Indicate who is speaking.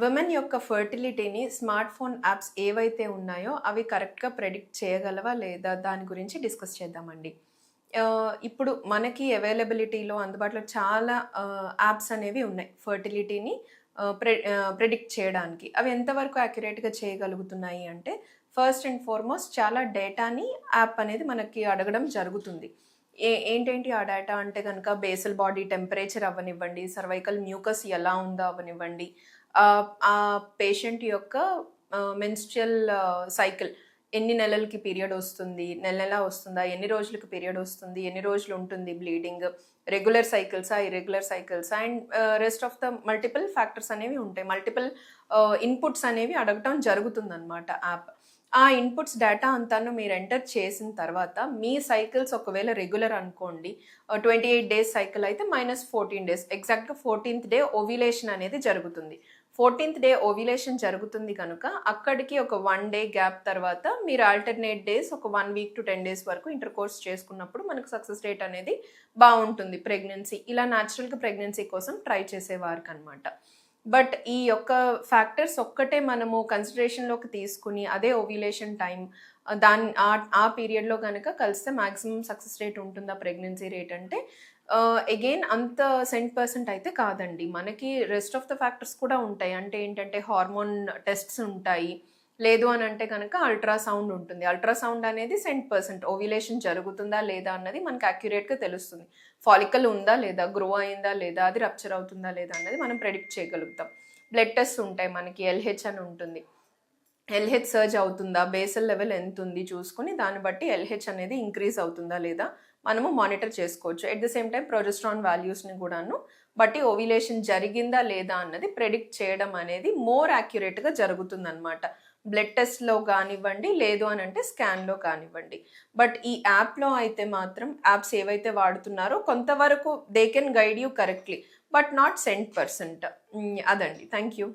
Speaker 1: Women యొక్క ఫర్టిలిటీని smart phone apps ఏవైతే ఉన్నాయో అవి కరెక్ట్‌గా ప్రెడిక్ట్ చేయగలవా? లేదా? దాని గురించి డిస్కస్ చేద్దామండి. ఇప్పుడు మనకి అవైలబిలిటీలో అందుబాటులో చాలా యాప్స్ అనేవి ఉన్నాయి. ఫర్టిలిటీని ప్రెడిక్ట్ చేయడానికి. అవి ఎంతవరకు యాక్యురేట్‌గా చేయగలుగుతున్నాయి అంటే, ఫస్ట్ అండ్ ఫార్మోస్ట్ చాలా డేటాని యాప్ అనేది మనకి అడగడం జరుగుతుంది. ఏంటేంటి ఆ డేటా అంటే గనక బేసల్ బాడీ టెంపరేచర్ అవ్వనివ్వండి, సర్వైకల్ మ్యూకస్ ఎలా ఉందో అవ్వనివ్వండి, ఆ పేషెంట్ యొక్క మెన్స్ట్రుయల్ సైకిల్ ఎన్ని నెలలకి పీరియడ్ వస్తుంది, నెల నెలా వస్తుందా, ఎన్ని రోజులకి పీరియడ్ వస్తుంది, ఎన్ని రోజులు ఉంటుంది బ్లీడింగ్, రెగ్యులర్ సైకిల్సా, ఇర్రెగ్యులర్ సైకిల్సా and rest of the multiple factors అనేవి ఉంటాయి. మల్టిపుల్ ఇన్పుట్స్ అనేవి అడగటం జరుగుతుందనమాట యాప్. ఆ ఇన్పుట్స్ డేటా అంతాను మీరు ఎంటర్ చేసిన తర్వాత మీ సైకిల్స్ ఒకవేళ రెగ్యులర్ అనుకోండి, 28 డేస్ సైకిల్ అయితే -14 డేస్ ఎగ్జాక్ట్‌గా 14th డే ఓవ్యులేషన్ అనేది జరుగుతుంది. 14th డే ఓవ్యులేషన్ జరుగుతుంది కనుక అక్కడికి ఒక 1 డే గ్యాప్ తర్వాత మీరు ఆల్టర్‌నేట్ డేస్ ఒక 1 వీక్ టు 10 డేస్ వరకు ఇంటర్‌కోర్స్ చేసుకున్నప్పుడు మనకు సక్సెస్ రేట్ అనేది బావుంటుంది ప్రెగ్నెన్సీ. ఇలా న్యాచురల్‌గా ప్రెగ్నెన్సీ కోసం ట్రై చేసేవారికనమాట. బట్ ఈ యొక్క ఫ్యాక్టర్స్ ఒక్కటే మనము కన్సిడరేషన్‌లోకి తీసుకొని అదే ఓవ్యులేషన్ టైమ్ ఆ పీరియడ్‌లో గనక కలిస్తే మాక్సిమం సక్సెస్ రేట్ ఉంటుందా ప్రెగ్నెన్సీ రేట్ అంటే అగైన్ అంత 100% అయితే కాదండి. మనకి రెస్ట్ ఆఫ్ ద ఫ్యాక్టర్స్ కూడా ఉంటాయి. అంటే ఏంటంటే హార్మోన్ టెస్ట్స్ ఉంటాయి. లేదు అనంటే గనక అల్ట్రాసౌండ్ ఉంటుంది. అల్ట్రాసౌండ్ అనేది 100% ఓవ్యులేషన్ జరుగుతుందా లేదా అన్నది మనకు యాక్యురేట్‌గా తెలుస్తుంది. ఫాలికల్ ఉందా లేదా, గ్రో అయిందా లేదా, అది రప్చర్ అవుతుందా లేదా అన్నది మనం ప్రెడిక్ట్ చేయగలుగుతాం. బ్లడ్ టెస్ట్స్ ఉంటాయి మనకి ఎల్‌హెచ్ అని ఉంటుంది. ఎల్‌హెచ్ సర్జ్ అవుతుందా, బేసల్ లెవెల్ ఎంతుంది చూసుకొని దాన్ని బట్టి ఎల్‌హెచ్ అనేది ఇంక్రీజ్ అవుతుందా లేదా మనము మానిటర్ చేసుకోవచ్చు. At the same time progesterone వాల్యూస్‌ని కూడాను బట్టి ఓవ్యులేషన్ జరిగిందా లేదా అన్నది ప్రెడిక్ట్ చేయడం అనేది మోర్ యాక్యురేట్‌గా జరుగుతుందనమాట. బ్లడ్ టెస్ట్‌లో కానివ్వండి, లేదు అనంటే స్కాన్‌లో కానివ్వండి. బట్ ఈ యాప్‌లో అయితే మాత్రం యాప్స్ ఏవైతే వాడుతున్నారో కొంతవరకు they can guide you correctly. But not 100%. అదండి. Thank you.